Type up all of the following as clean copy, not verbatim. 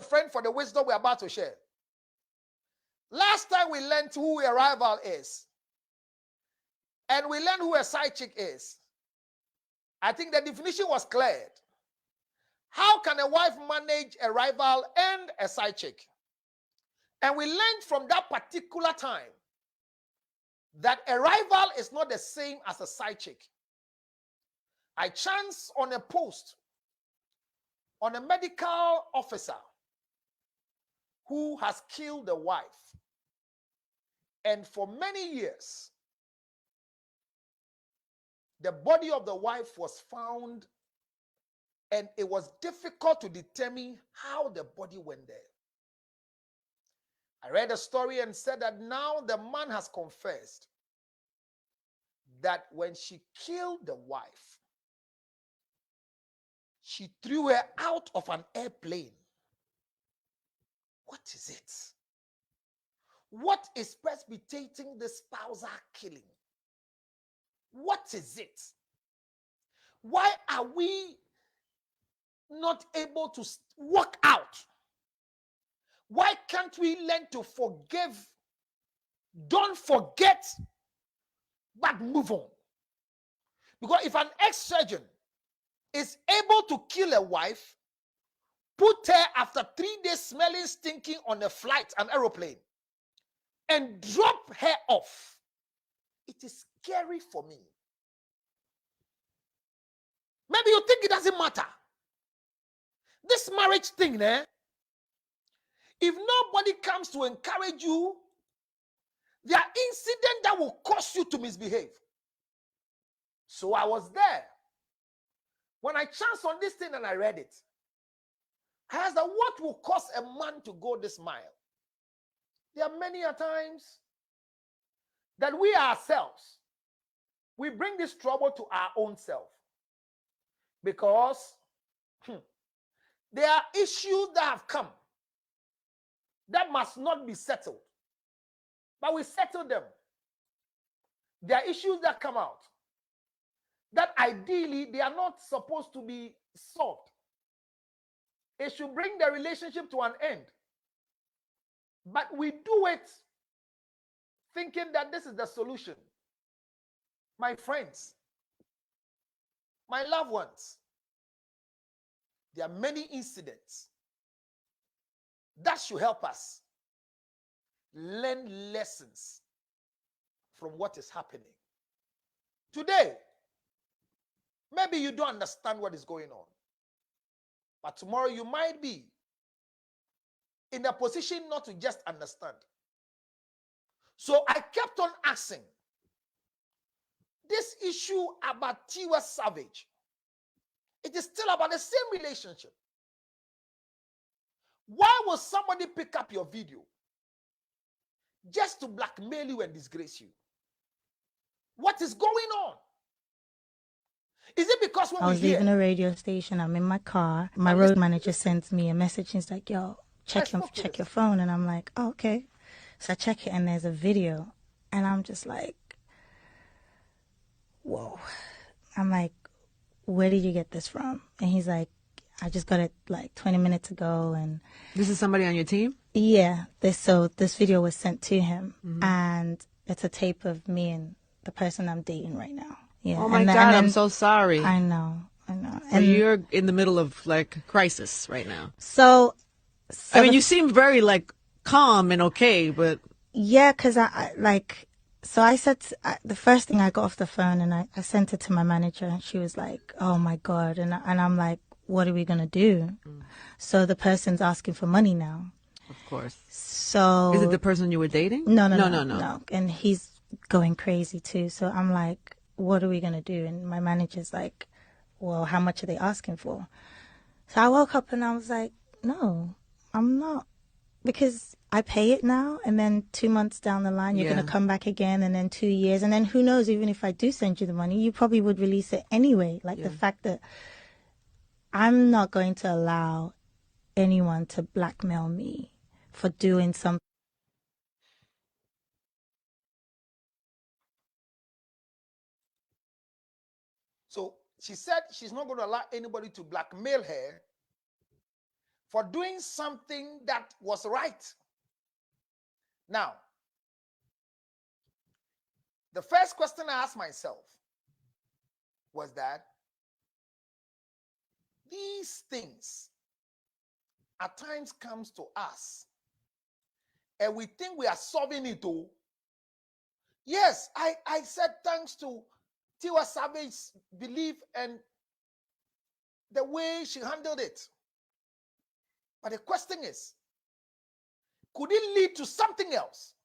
friend, for the wisdom we're about to share. Last time we learned who a rival is, and we learned who a side chick is. I think the definition was cleared. How can a wife manage a rival and a side chick? And we learned from that particular time that a rival is not the same as a side chick. I chanced on a post on a medical officer who has killed a wife. And for many years, the body of the wife was found, and it was difficult to determine how the body went there. I read a story and said that now the man has confessed that when she killed the wife, she threw her out of an airplane. What is it? What is precipitating the spousal killing? What is it? Why are we not able to walk out? Why can't we learn to forgive? Don't forget, but move on. Because if an ex-surgeon is able to kill a wife, put her after 3 days smelling, stinking on a flight, an aeroplane, and drop her off, it is scary for me. Maybe you think it doesn't matter. This marriage thing, if nobody comes to encourage you, there are incidents that will cause you to misbehave. So I was there. When I chanced on this thing and I read it, I asked that what will cause a man to go this mile? There are many a times that we ourselves, we bring this trouble to our own self. Because there are issues that have come that must not be settled. But we settle them. There are issues that come out that ideally they are not supposed to be solved. It should bring the relationship to an end. But we do it thinking that this is the solution. My friends, my loved ones, there are many incidents that should help us learn lessons from what is happening. Today, maybe you don't understand what is going on, but tomorrow you might be in a position not to just understand. So I kept on asking this issue about Tiwa Savage. It is still about the same relationship. Why will somebody pick up your video just to blackmail you and disgrace you? What is going on? Is it because when I was leaving a radio station, I'm in my car, my road manager sends me a message and he's like, yo, check your phone. And I'm like, oh, okay. So I check it and there's a video and I'm just like, whoa. I'm like, where did you get this from? And he's like, I just got it like 20 minutes ago. And this is somebody on your team? Yeah. This video was sent to him, and it's a tape of me and the person I'm dating right now. Yeah. Oh my God, I'm so sorry. I know. So and you're in the middle of like crisis right now. So I mean, you seem very like calm and okay, but yeah, because I said, the first thing I got off the phone and I sent it to my manager and she was like, oh my God. And I'm like, what are we going to do? So the person's asking for money now. Of course. So. Is it the person you were dating? No. And he's going crazy too. So I'm like, what are we going to do? And my manager's like, well, how much are they asking for? So I woke up and I was like, no, I'm not. Because I pay it now, and then 2 months down the line, you're going to come back again, and then 2 years. And then who knows, even if I do send you the money, you probably would release it anyway. Like the fact that I'm not going to allow anyone to blackmail me for doing something. So she said she's not going to allow anybody to blackmail her for doing something that was right. Now, the first question I asked myself was that these things at times comes to us and we think we are solving it all. Yes, I said thanks to Tiwa Savage's belief and the way she handled it. But the question is, could it lead to something else?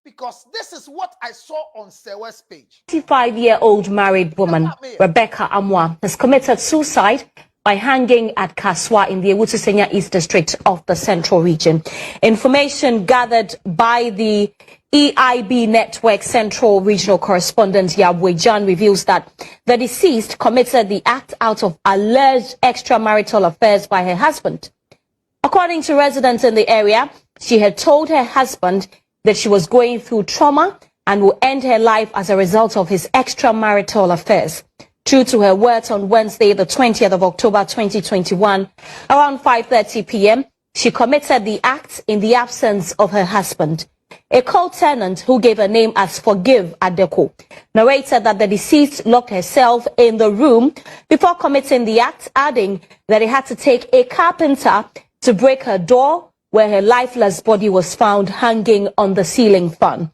Because this is what I saw on Sewa's page. 25-year-old married woman, Rebecca Amwa, has committed suicide by hanging at Kaswa in the Ewutu-Senya East District of the Central Region. Information gathered by the EIB Network Central Regional Correspondent Yabwe Jan reveals that the deceased committed the act out of alleged extramarital affairs by her husband. According to residents in the area, she had told her husband that she was going through trauma and will end her life as a result of his extramarital affairs. True to her words, on Wednesday, the 20th of October 2021, around 5:30 p.m., she committed the act in the absence of her husband. A co-tenant who gave her name as Forgive Adeko narrated that the deceased locked herself in the room before committing the act, adding that he had to take a carpenter to break her door, where her lifeless body was found hanging on the ceiling fan.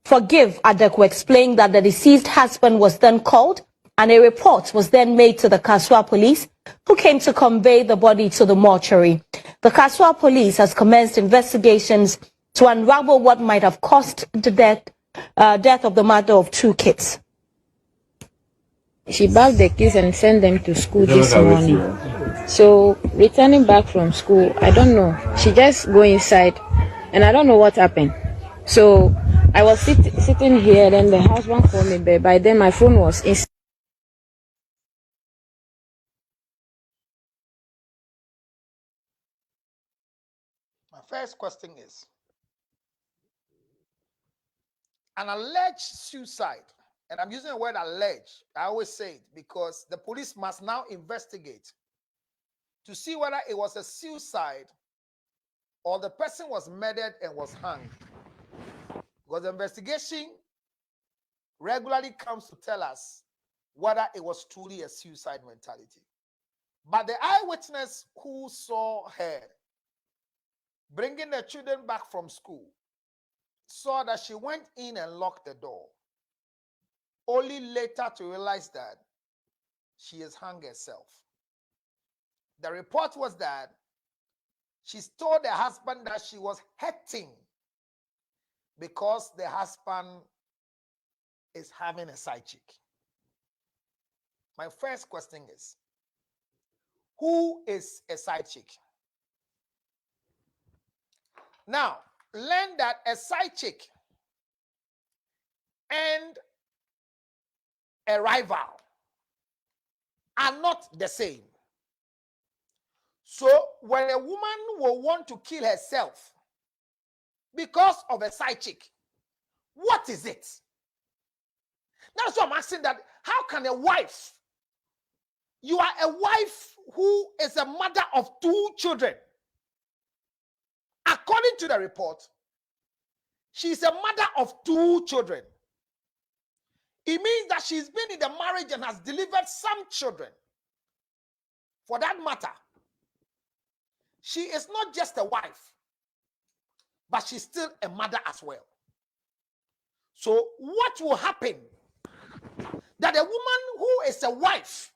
Forgive Adeko explained that the deceased husband was then called and a report was then made to the Kaswa police, who came to convey the body to the mortuary. The Kaswa police has commenced investigations to unravel what might have caused the death of the mother of two kids. She bagged the kids and sent them to school this morning. So returning back from school, I don't know. She just go inside and I don't know what happened. So I was sitting here, then the husband called me, but by then my phone was inside. My first question is, an alleged suicide, and I'm using the word alleged, I always say it because the police must now investigate to see whether it was a suicide or the person was murdered and was hanged. Because the investigation regularly comes to tell us whether it was truly a suicide mentality. But the eyewitness who saw her bringing the children back from school saw that she went in and locked the door, only later to realize that she has hung herself. The report was that she told the husband that she was hurting because the husband is having a side chick. My first question is, who is a side chick? Now, learn that a side chick and a rival are not the same. So when a woman will want to kill herself because of a side chick, what is it? That's what I'm asking, that how can a wife, you are a wife who is a mother of two children. According to the report, she is a mother of two children. It means that she's been in the marriage and has delivered some children. For that matter, she is not just a wife, but she's still a mother as well. So what will happen? That a woman who is a wife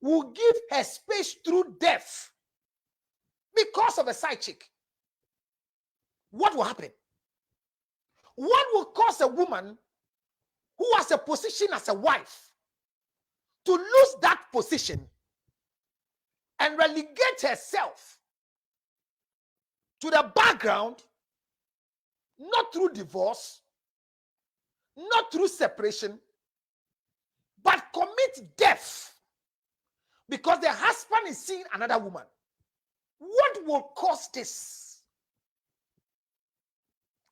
will give her space through death because of a side chick. What will happen? What will cause a woman who has a position as a wife to lose that position and relegate herself to the background, not through divorce, not through separation, but commit death because the husband is seeing another woman? What will cause this?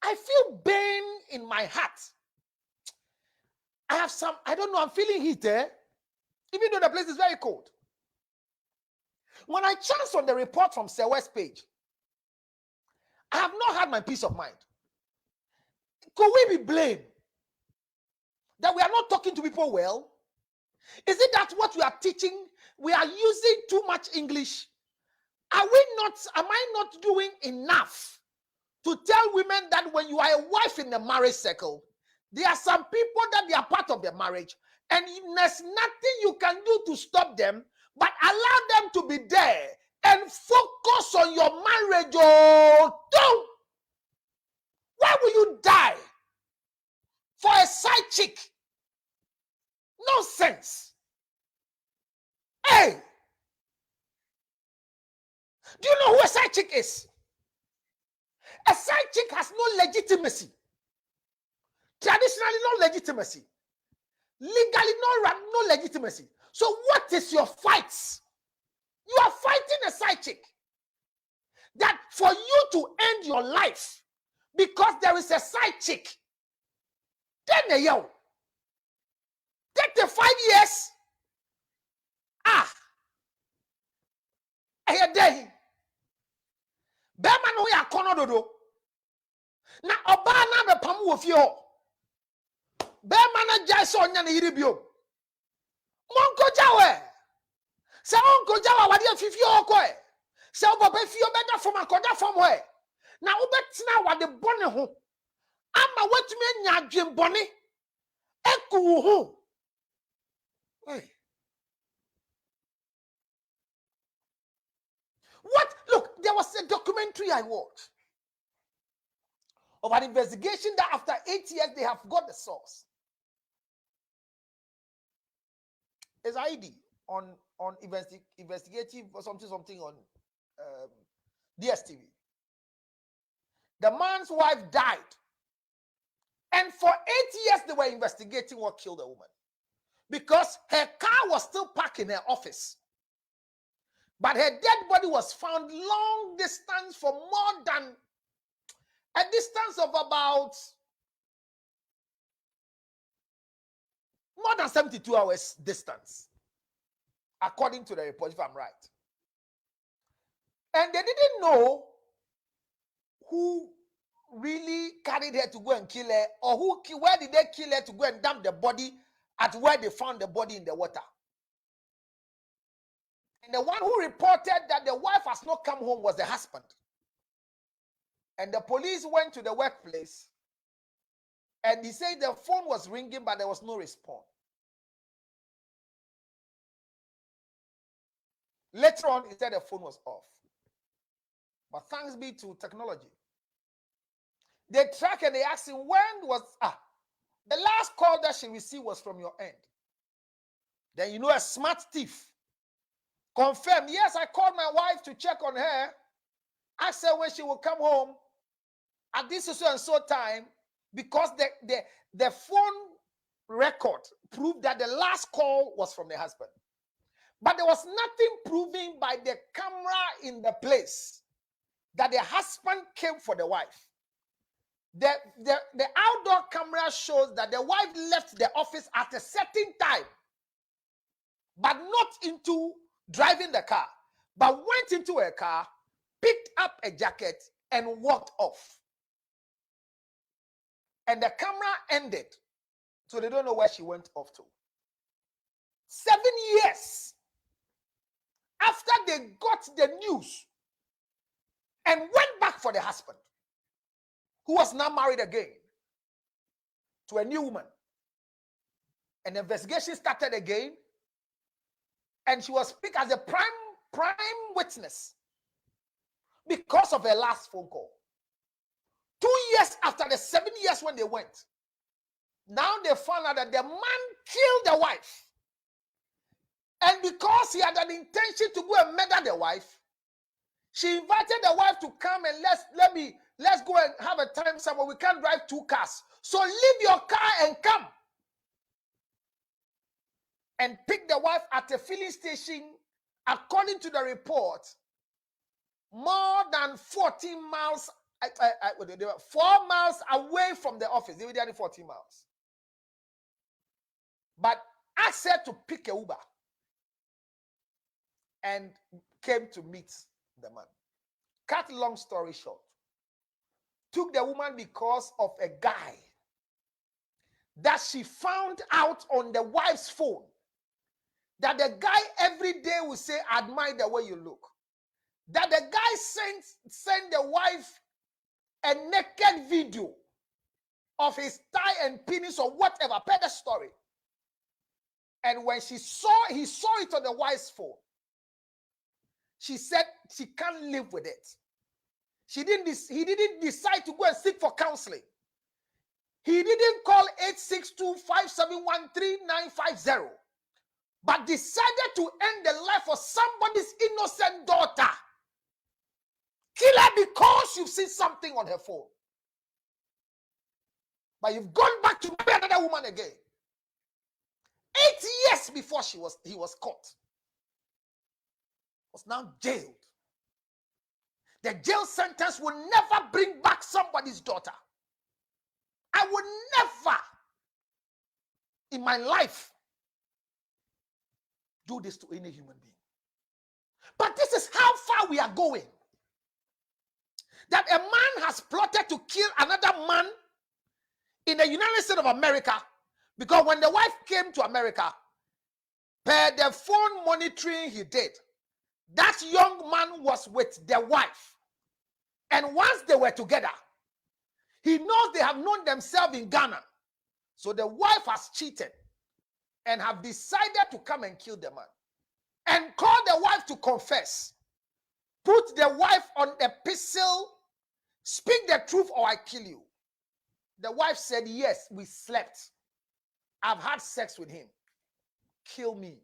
I feel pain in my heart. I don't know, I'm feeling heat there, even though the place is very cold. When I chanced on the report from Sir West page, I have not had my peace of mind. Could we be blamed that we are not talking to people well? Is it that what we are teaching, we are using too much English? Am I not doing enough to tell women that when you are a wife in the marriage circle, there are some people that they are part of the marriage, and there's nothing you can do to stop them, but allow them to be there and focus on your marriage. Oh, don't. Why will you die for a side chick? No sense. Hey, do you know who a side chick is? A side chick has no legitimacy. Traditionally, no legitimacy. Legally, no legitimacy. So what is your fight? You are fighting a side chick. That for you to end your life because there is a side chick, then you 35 years. A day. Bema no ya kono dodo. Na oba na be pam wo fie ho. Bema na jai so nya na yiri bio. Monko jawe. Se onko jawa wade afifie ho ko e. Se oboba fie obeda fom akoda fom ho e. Na obetina wade bone ho. Ama watumi anya adwen bone. Eku ho. Hey. What? Look, there was a documentary I watched of an investigation that after 8 years they have got the source. It's ID on investigative or something on DSTV. The man's wife died, and for 8 years they were investigating what killed the woman because her car was still parked in her office. But her dead body was found long distance for more than a distance of about more than 72 hours distance, according to the report, if I'm right. And they didn't know who really carried her to go and kill her, or where did they kill her to go and dump the body at where they found the body in the water. And the one who reported that the wife has not come home was the husband. And the police went to the workplace and he said the phone was ringing, but there was no response. Later on, he said the phone was off. But thanks be to technology. They track and they asked him, when was the last call that she received was from your end. Then you know a smart thief confirmed, yes, I called my wife to check on her. Asked her when she will come home at this so and so time, because the phone record proved that the last call was from the husband. But there was nothing proving by the camera in the place that the husband came for the wife. The outdoor camera shows that the wife left the office at a certain time, but not into driving the car, but went into a car, picked up a jacket, and walked off. And the camera ended, so they don't know where she went off to. 7 years after they got the news and went back for the husband, who was now married again to a new woman. An investigation started again, and she was picked as a prime witness because of her last phone call. 2 years after the 7 years when they went, now they found out that the man killed the wife. And because he had an intention to go and murder the wife, she invited the wife to come and let's go and have a time somewhere. We can't drive 2 cars. So leave your car and come. And pick the wife at a filling station, according to the report, more than 14 miles, 4 miles away from the office. They were there 14 miles. But asked her to pick a Uber and came to meet the man. Cut long story short, took the woman because of a guy that she found out on the wife's phone, that the guy every day will say, "I admire the way you look." That the guy sent the wife a naked video of his thigh and penis or whatever, per the story. And when he saw it on the wife's phone, she said she can't live with it. He didn't decide to go and seek for counseling. He didn't call 862-571-3950, but decided to end the life of somebody's innocent daughter. Kill her because you've seen something on her phone. But you've gone back to marry another woman again. 8 years before he was caught. Was now jailed. The jail sentence will never bring back somebody's daughter. I would never in my life do this to any human being. But this is how far we are going. That a man has plotted to kill another man in the United States of America, because when the wife came to America, per the phone monitoring he did, that young man was with the wife. And once they were together, he knows they have known themselves in Ghana. So the wife has cheated and have decided to come and kill the man. And call the wife to confess. Put the wife on a pistol, speak the truth or I kill you. The wife said, "Yes, we slept. I've had sex with him. Kill me."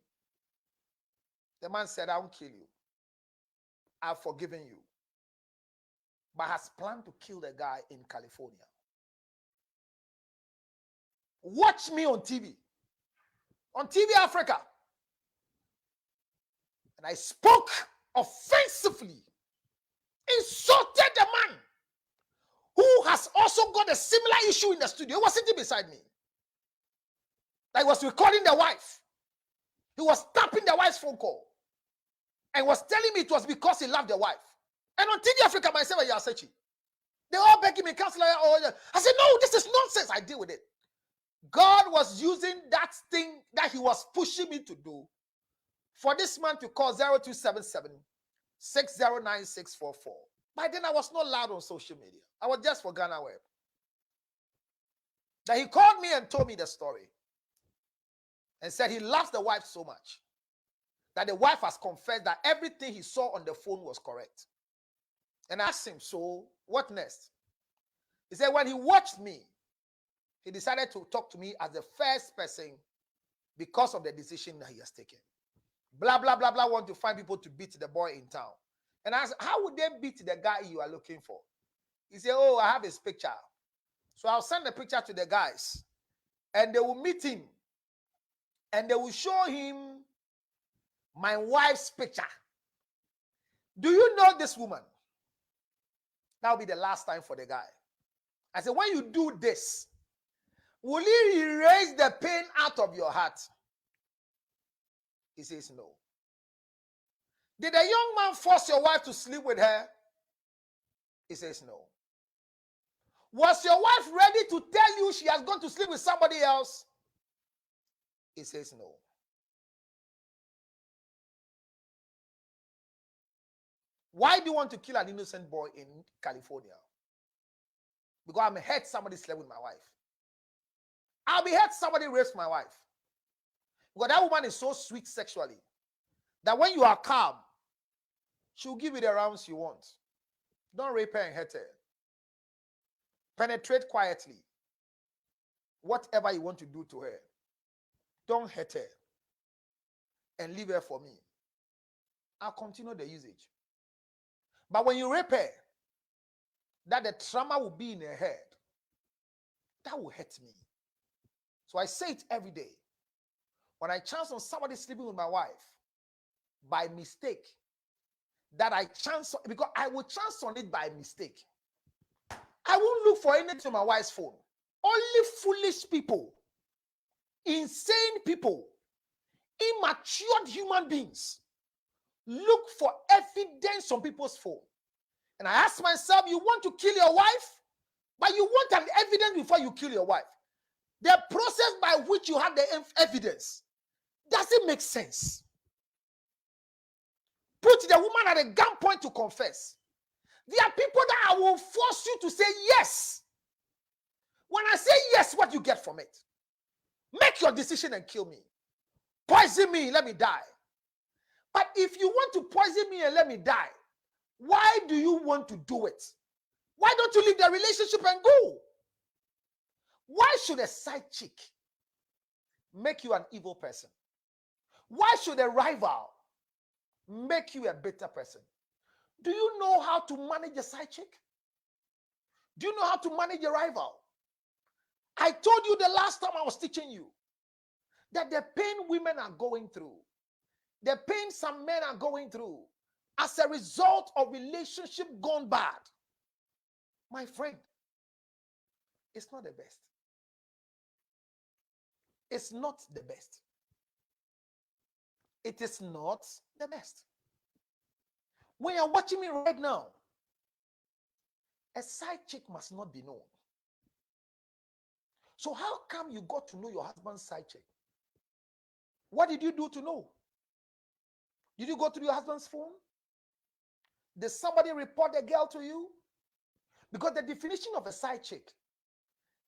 The man said, "I won't kill you. I've forgiven you." But has planned to kill the guy in California. Watch me on TV. On TV Africa. And I spoke offensively, insulted the man who has also got a similar issue in the studio. He was sitting beside me. I was recording the wife. He was tapping the wife's phone call and was telling me it was because he loved the wife. And on TV Africa, myself and Yasechi, they all begging me, "Counselor." I said, "No, this is nonsense." I deal with it. God was using that thing that he was pushing me to do for this man to call 0277-609-644. By then, I was not loud on social media. I was just for Ghana Web. That he called me and told me the story and said he loves the wife so much that the wife has confessed that everything he saw on the phone was correct. And I asked him, "So what next?" He said, when he watched me, he decided to talk to me as the first person because of the decision that he has taken. Blah, blah, blah, blah, want to find people to beat the boy in town. And I asked, "How would they beat the guy you are looking for?" He said, "Oh, I have his picture. So I'll send the picture to the guys and they will meet him and they will show him my wife's picture. Do you know this woman?" That will be the last time for the guy. I said, "When you do this, will it erase the pain out of your heart?" He says, "No." "Did a young man force your wife to sleep with her?" He says, "No." "Was your wife ready to tell you she has gone to sleep with somebody else?" He says, "No." Why do you want to kill an innocent boy in California? Because I'm hurt somebody slept with my wife. I'll be hurt somebody raped my wife. Because that woman is so sweet sexually that when you are calm, she'll give you the rounds you want. Don't rape her and hurt her. Penetrate quietly. Whatever you want to do to her, don't hurt her. And leave her for me. I'll continue the usage. But when you rape her, that the trauma will be in her head, that will hurt me. So I say it every day. When I chance on somebody sleeping with my wife, by mistake, that I chance, because I will chance on it by mistake. I won't look for anything on my wife's phone. Only foolish people, insane people, immature human beings look for evidence on people's phone. And I ask myself, you want to kill your wife, but you want an evidence before you kill your wife. The process by which you have the evidence doesn't make sense. Put the woman at a gunpoint to confess. There are people that I will force you to say yes. When I say yes, what you get from it? Make your decision and kill me. Poison me, let me die. But if you want to poison me and let me die, why do you want to do it? Why don't you leave the relationship and go? Why should a side chick make you an evil person? Why should a rival make you a better person? Do you know how to manage a side chick? Do you know how to manage a rival? I told you the last time I was teaching you that the pain women are going through, the pain some men are going through as a result of relationship gone bad, my friend, it's not the best. It's not the best. It is not the best. When you're watching me right now, a side chick must not be known. So how come you got to know your husband's side chick? What did you do to know? Did you go to your husband's phone? Did somebody report a girl to you? Because the definition of a side chick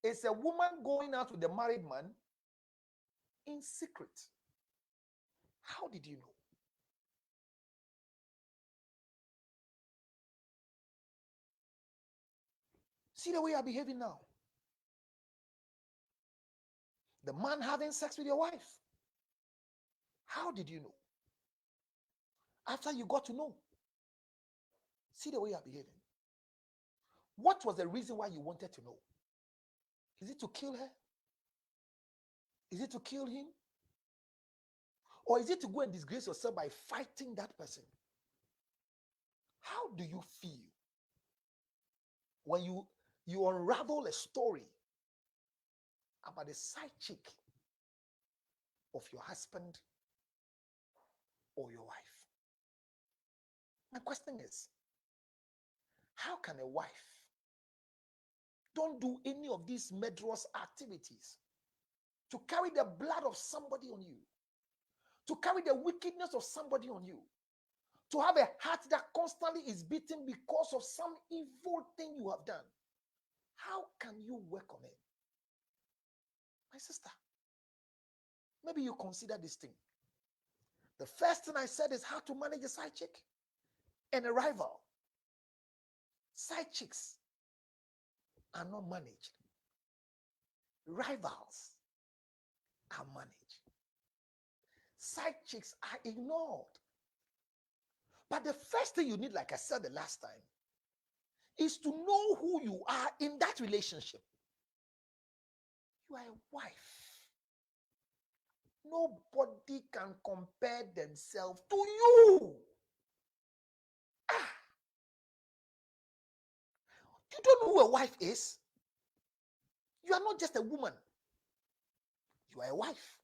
is a woman going out with a married man in secret. How did you know? See the way you're behaving now. The man having sex with your wife. How did you know? After you got to know. See the way you're behaving. What was the reason why you wanted to know? Is it to kill her? Is it to kill him? Or is it to go and disgrace yourself by fighting that person? How do you feel when you unravel a story about the side chick of your husband or your wife? My question is, how can a wife don't do any of these murderous activities to carry the blood of somebody on you, to carry the wickedness of somebody on you, to have a heart that constantly is beating because of some evil thing you have done? How can you work on it? My sister, maybe you consider this thing. The first thing I said is how to manage a side chick and a rival. Side chicks are not managed. Rivals are managed. Side chicks are ignored. But the first thing you need, like I said the last time, is to know who you are in that relationship. You are a wife. Nobody can compare themselves to you. You don't know who a wife is. You are not just a woman. You are a wife.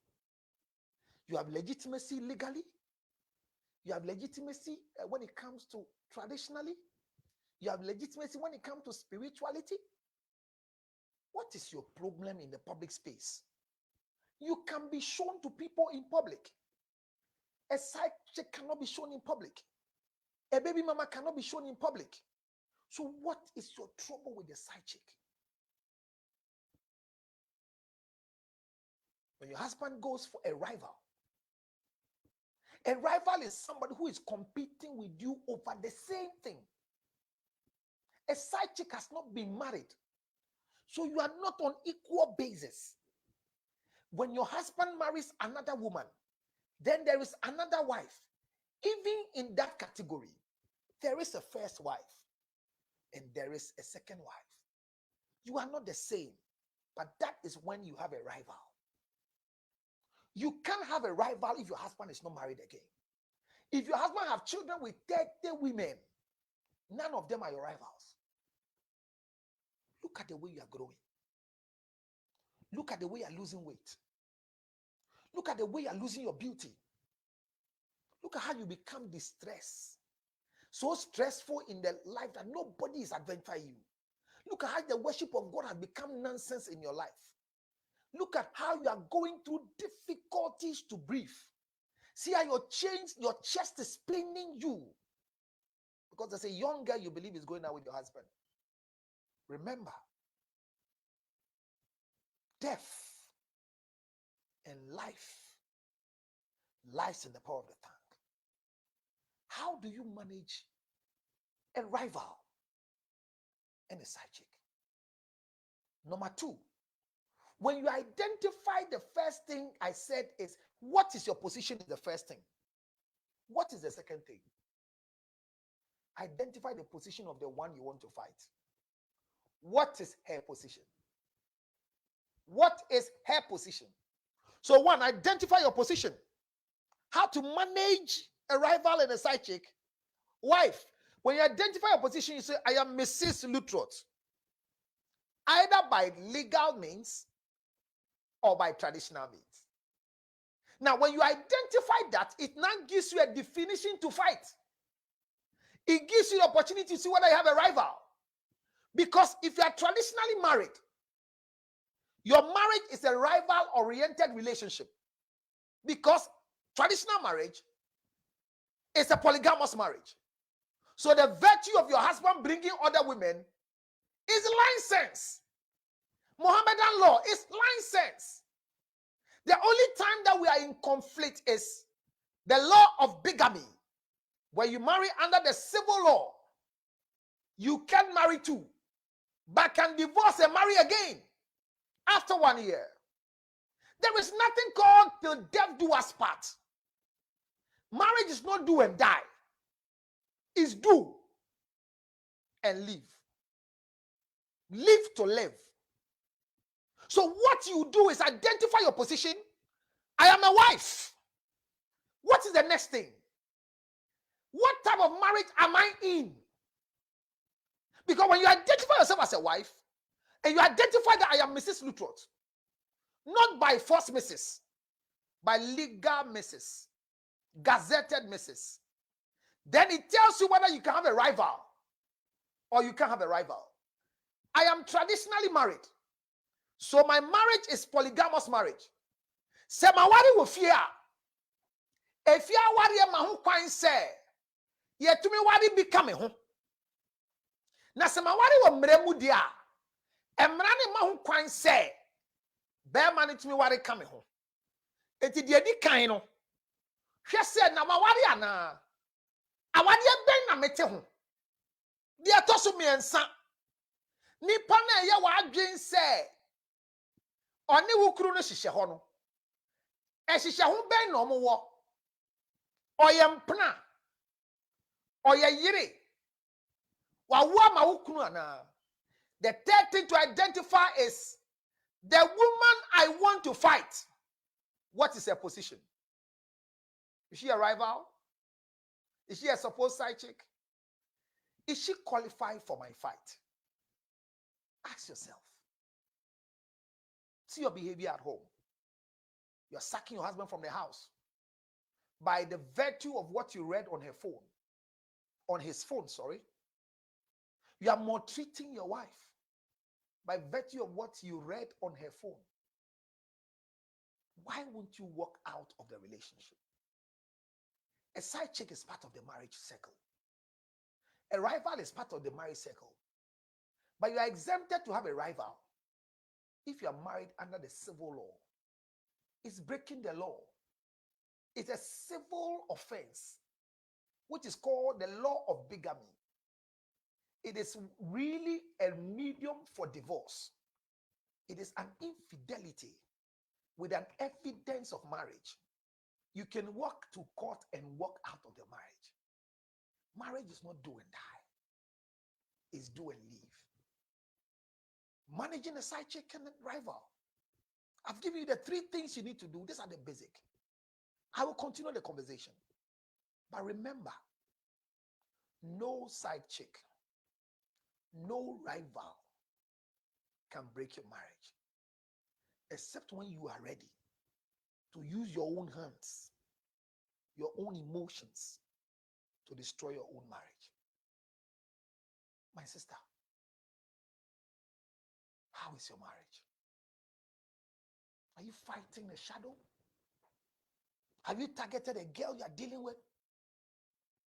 You have legitimacy legally. You have legitimacy when it comes to traditionally. You have legitimacy when it comes to spirituality. What is your problem in the public space? You can be shown to people in public. A side chick cannot be shown in public. A baby mama cannot be shown in public. So what is your trouble with the side chick? When your husband goes for a rival is somebody who is competing with you over the same thing. A side chick has not been married, so you are not on equal basis. When your husband marries another woman, then there is another wife. Even in that category, there is a first wife and there is a second wife. You are not the same, but that is when you have a rival. You can't have a rival if your husband is not married again. If your husband have children with 30 women, none of them are your rivals. Look at the way you are growing. Look at the way you are losing weight. Look at the way you are losing your beauty. Look at how you become distressed. So stressful in the life that nobody is identifying you. Look at how the worship of God has become nonsense in your life. Look at how you are going through difficulties to breathe. See how your chest is paining you. Because there's a young girl you believe is going out with your husband. Remember, death and life lies in the power of the tongue. How do you manage a rival and a side chick? Number two, when you identify, the first thing I said is, what is your position is the first thing. What is the second thing? Identify the position of the one you want to fight. What is her position? What is her position? So one, identify your position. How to manage a rival and a side chick. Wife, when you identify your position, you say, I am Mrs. Lutrot. Either by legal means or by traditional means. Now, when you identify that, it now gives you a definition to fight. It gives you the opportunity to see whether you have a rival. Because if you are traditionally married, your marriage is a rival-oriented relationship. Because traditional marriage is a polygamous marriage. So the virtue of your husband bringing other women is license. Mohammedan law is license. The only time that we are in conflict is the law of bigamy. When you marry under the civil law, you can marry two, but can divorce and marry again after 1 year. There is nothing called till death do us part. Marriage is not do and die. It's do and live. Live to live. So what you do is identify your position. I am a wife. What is the next thing? What type of marriage am I in? Because when you identify yourself as a wife, and you identify that I am Mrs. Lutrot, not by force Mrs., by legal Mrs., gazetted Mrs., then it tells you whether you can have a rival or you can't have a rival. I am traditionally married. So my marriage is polygamous marriage. Se mawari wo fia. E fia wari e ma ho kwan se. Ye tumi wari bi ka me ho. Na se mawari wo mremu dia. Emra ne ma ho kwan se. Be ma ne tumi wari ka me ho. Enti de di kan no. Hwe se na mawari ana. Awade ben na mete ho. De atoso me ensa. Nipa na ye wa adwen se. Oni wukuru no hihye ho no. Ehihye ho ben na omo wo. Oyempna. Oye yire. Wa wo ma wukunu ana. The third thing to identify is the woman I want to fight. What is her position? Is she a rival? Is she a supposed side chick? Is she qualified for my fight? Ask yourself. See your behavior at home. You're sacking your husband from the house by the virtue of what you read on her phone, on his phone, sorry. You are maltreating your wife by virtue of what you read on her phone. Why won't you walk out of the relationship? A side chick is part of the marriage circle. A rival is part of the marriage circle. But you are exempted to have a rival if you are married under the civil law. It's breaking the law. It's a civil offense, which is called the law of bigamy. It is really a medium for divorce. It is an infidelity with an evidence of marriage. You can walk to court and walk out of the marriage. Marriage is not do and die. It's do and leave. Managing a side chick and a rival. I've given you the 3 things you need to do. These are the basic. I will continue the conversation. But remember, no side chick, no rival can break your marriage. Except when you are ready to use your own hands your own emotions to destroy your own marriage. My sister, how is your marriage? Are you fighting a shadow? Have you targeted a girl you are dealing with?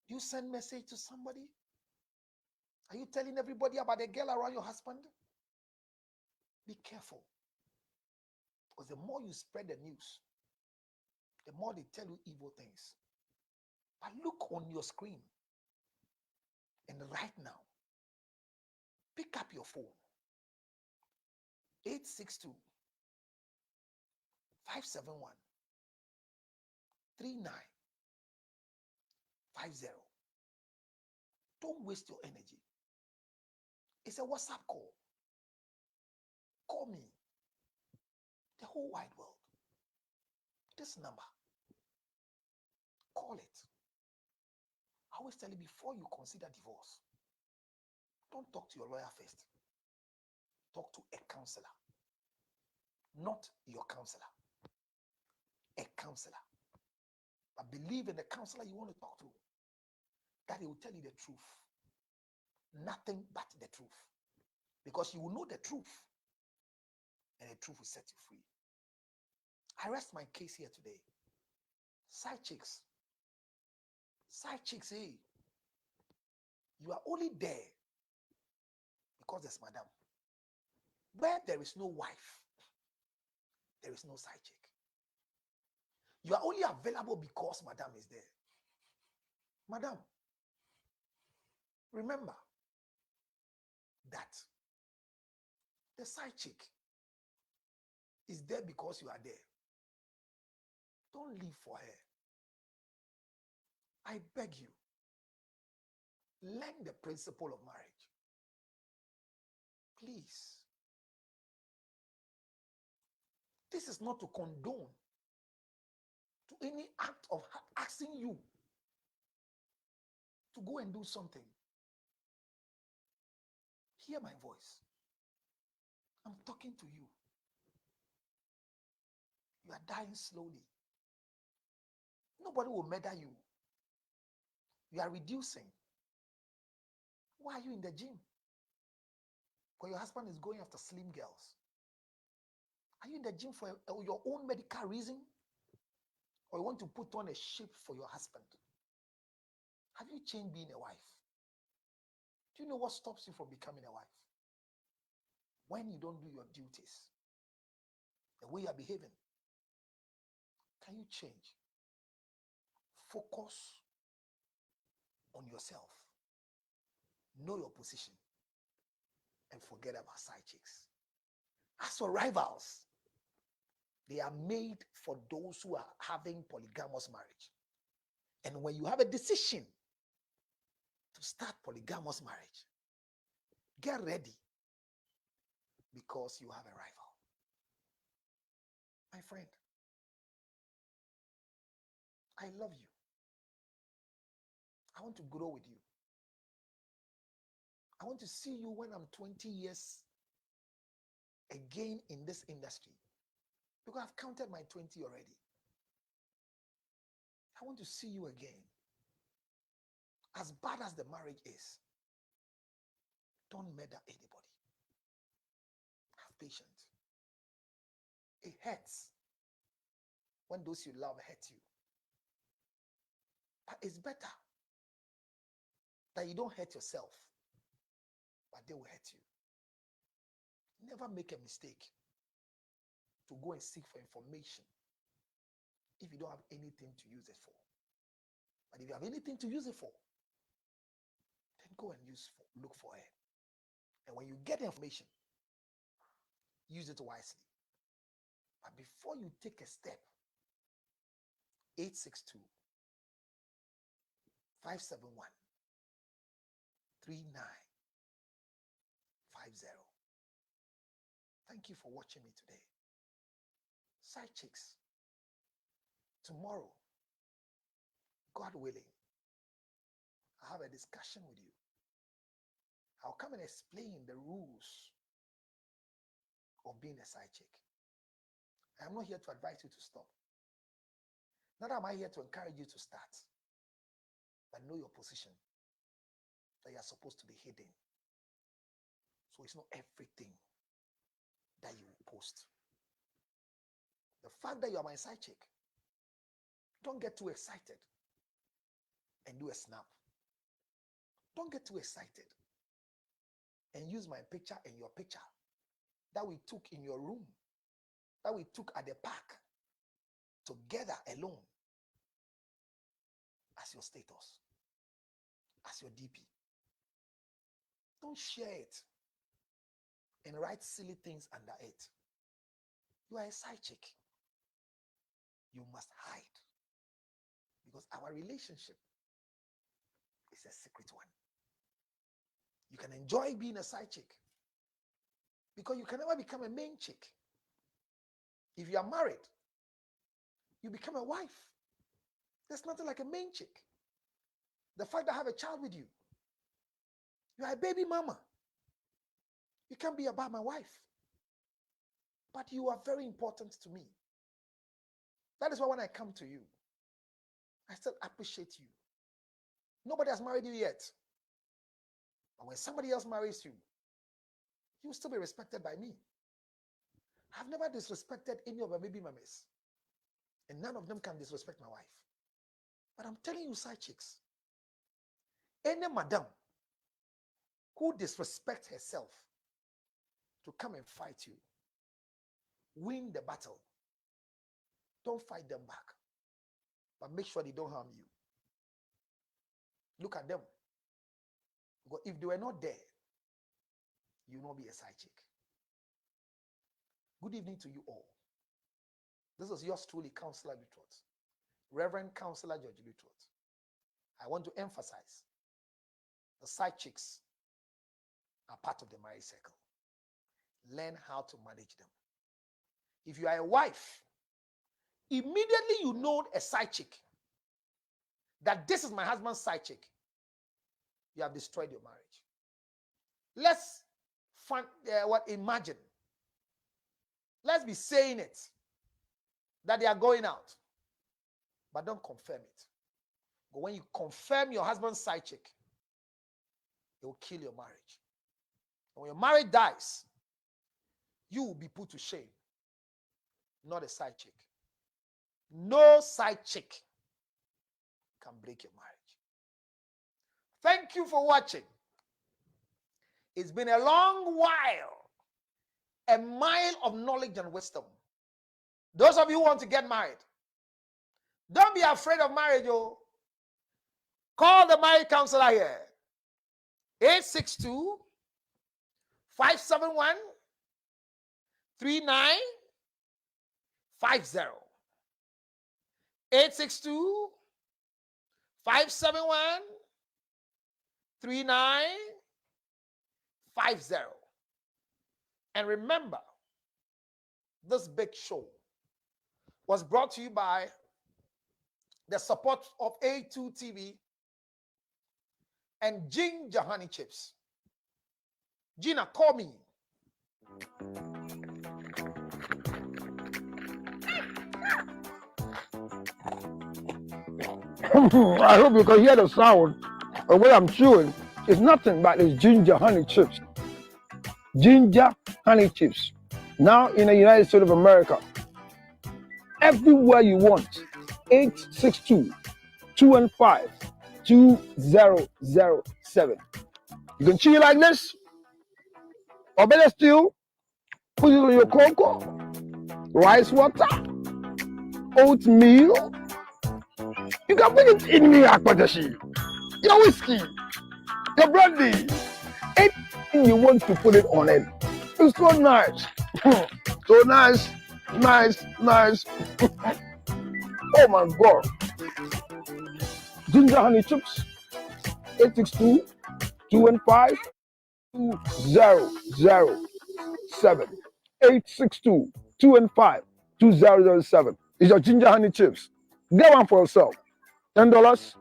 Do you send message to somebody? Are you telling everybody about the girl around your husband? Be careful. Because the more you spread the news, the more they tell you evil things. But look on your screen. And right now, pick up your phone. 862 571 3950. Don't waste your energy. It's a WhatsApp call. Call me. The whole wide world. This number. Call it. I always tell you, before you consider divorce, don't talk to your lawyer first. Talk to a counselor. Not your counselor. A counselor. But believe in the counselor you want to talk to. That he will tell you the truth. Nothing but the truth. Because you will know the truth. And the truth will set you free. I rest my case here today. Side chicks. Side chicks, hey. You are only there because there's madam. Where there is no wife, there is no side chick. You are only available because madam is there. Madam, remember that the side chick is there because you are there. Don't live for her. I beg you, learn the principle of marriage. Please. This is not to condone to any act of asking you to go and do something. Hear my voice. I'm talking to you. You are dying slowly. Nobody will murder you. You are reducing. Why are you in the gym? Because your husband is going after slim girls. Are you in the gym for your own medical reason? Or you want to put on a shape for your husband? Have you changed being a wife? Do you know what stops you from becoming a wife? When you don't do your duties, the way you are behaving, can you change? Focus on yourself. Know your position. And forget about side chicks. As for rivals, they are made for those who are having polygamous marriage. And when you have a decision to start polygamous marriage, get ready because you have a rival. My friend, I love you. I want to grow with you. I want to see you when I'm 20 years again in this industry. Because I've counted my 20 already. I want to see you again. As bad as the marriage is, don't murder anybody. Have patience. It hurts when those you love hurt you. But it's better that you don't hurt yourself, but they will hurt you. Never make a mistake to go and seek for information if you don't have anything to use it for. But if you have anything to use it for, then go and look for it. And when you get information, use it wisely. But before you take a step, 862 571 3950. Thank you for watching me today. Side chicks, tomorrow, God willing, I'll have a discussion with you. I'll come and explain the rules of being a side chick. I'm not here to advise you to stop. Not am I here to encourage you to start, but know your position, that you are supposed to be hidden. So it's not everything that you post. The fact that you are my side chick, don't get too excited and do a snap. Don't get too excited and use my picture and your picture that we took in your room, that we took at the park, together alone, as your status, as your DP. Don't share it and write silly things under it. You are a side chick. You must hide, because our relationship is a secret one. You can enjoy being a side chick because you can never become a main chick. If you are married, you become a wife. There's nothing like a main chick. The fact that I have a child with you, you are a baby mama. You can't be about my wife. But you are very important to me. That is why when I come to you, I still appreciate you. Nobody has married you yet. But when somebody else marries you, you will still be respected by me. I've never disrespected any of my baby mamas. And none of them can disrespect my wife. But I'm telling you, side chicks, any madam who disrespects herself to come and fight you, win the battle. Don't fight them back, but make sure they don't harm you. Look at them. Because if they were not there, you will not be a side chick. Good evening to you all. This is yours truly, Counselor Lutrot, Reverend Counselor George Lutrot. I want to emphasize the side chicks are part of the marriage circle. Learn how to manage them. If you are a wife, immediately you know a side chick, that this is my husband's side chick, you have destroyed your marriage. Let's imagine. Let's be saying it, that they are going out, but don't confirm it. But when you confirm your husband's side chick, it will kill your marriage. And when your marriage dies, you will be put to shame, not a side chick. No side chick can break your marriage. Thank you for watching. It's been a long while, a mile of knowledge and wisdom. Those of you who want to get married, don't be afraid of marriage. Oh. Call the marriage counselor here. 862 571 3950. 862 571 3950. And remember, this big show was brought to you by the support of A2 TV and Ginger Honey Chips. Gina, call me. I hope you can hear the sound of what I'm chewing. It's nothing but it's ginger honey chips. Ginger honey chips. Now in the United States of America. Everywhere you want. 862-215-2007. You can chew it like this. Or better still, put it on your cocoa, rice water, oatmeal. You can put it in your whiskey, your brandy, anything you want to put it on it. It's so nice. So nice, nice, nice. Oh my God. Ginger honey chips, 862-215-2007. 862-215-2007. It's your ginger honey chips. Get one for yourself. $10,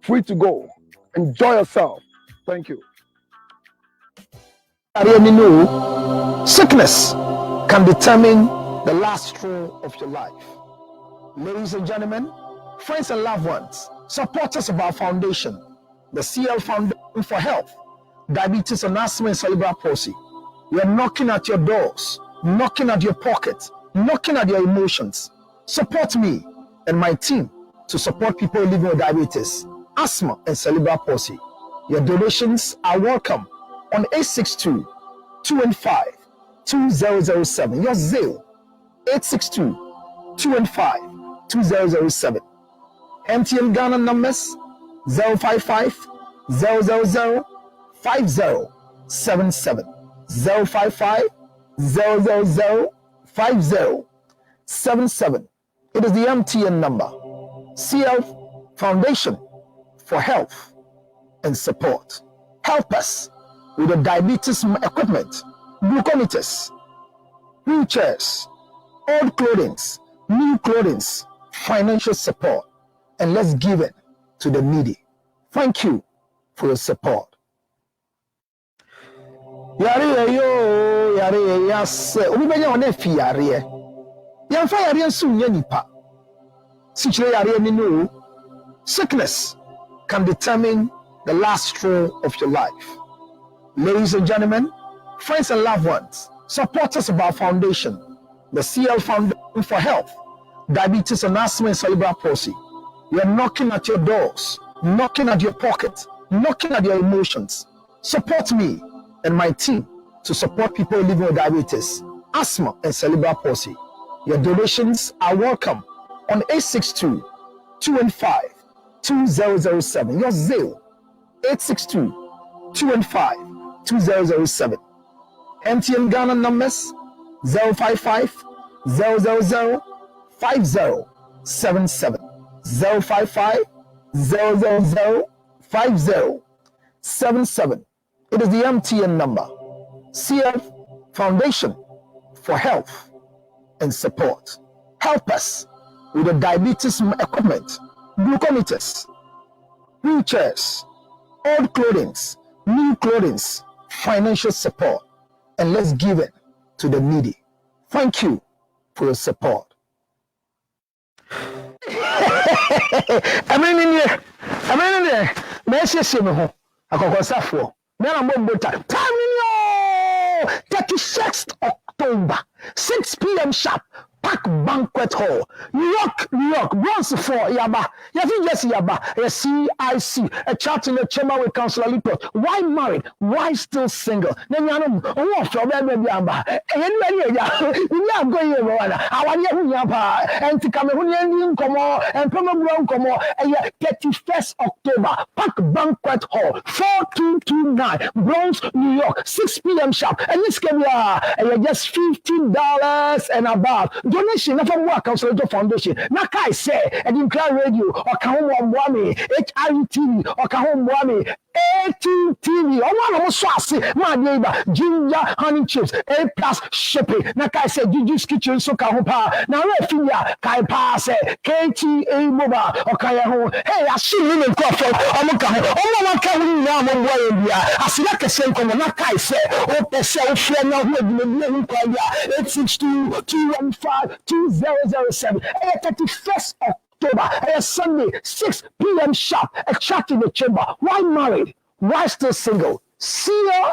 free to go. Enjoy yourself. Thank you. I really know sickness can determine the last straw of your life. Ladies and gentlemen, friends and loved ones, supporters of our foundation, the CL Foundation for Health, Diabetes and Asthma and Cerebral Palsy. We are knocking at your doors, knocking at your pocket, knocking at your emotions. Support me and my team to support people living with diabetes, asthma, and cerebral palsy. Your donations are welcome on 862-215-2007. Your Zelle, 862-215-2007. MTN Ghana numbers 055 000 5077 055 000 5077. It is the MTN number. CL Foundation for Health and Support. Help us with the diabetes equipment, glucometers, wheelchairs, old clothing, new clothing, financial support, and let's give it to the needy. Thank you for your support. Yare yo, yare yase. Obi benya one fi yare. Yamfa yare nso nya nipa. Sichire yare ni no. Sickness can determine the last straw of your life. Ladies and gentlemen, friends and loved ones, supporters of our foundation, the CL Foundation for Health, Diabetes and Asthma and Cerebral Palsy. We are knocking at your doors, knocking at your pocket, knocking at your emotions. Support me and my team to support people living with diabetes, asthma, and cerebral palsy. Your donations are welcome on 862-215-2007. Your Zelle, 862-215-2007. MTN Ghana numbers 055 000 5077 055 000 5077. It is the MTN number. CF Foundation for Health and Support. Help us with the diabetes equipment, glucometers, wheelchairs, old clothing, new clothing, financial support, and let's give it to the needy. Thank you for your support. I mean, Then 36th October, 6 p.m. sharp, Park Banquet Hall, New York, Bronx 4, Yaba. Just Yaba, a CIC, a chat in the chamber with Councilor Lipot. Why married? Why still single? Then you know, oh, for baby Yamba. We are going our Yamba, and to Cameroonian Como, and Promo Como, 31st October, Park Banquet Hall, 4229, Bronx, New York, 6 p.m. sharp. And this can be just $50 and above. Donation na from work Council Foundation. Na kai say and in Cloud Radio or Kahom Mwami, HRTV or Kahom Mwami, ATTV. Or one of us my neighbor, ginger, honey chips, A+ shipping. Na kai say Gigi's Kitchen so Kahopa. Now Refinia Kai Pass KTA Mobile or Kayaho. Hey, I see you in coffee. I'm one can now one I see like a same come na kai say oh the self now 862-215-2007. 31st October, Sunday, 6 p.m. sharp. A chat in the chamber. Why married? Why still single? See ya.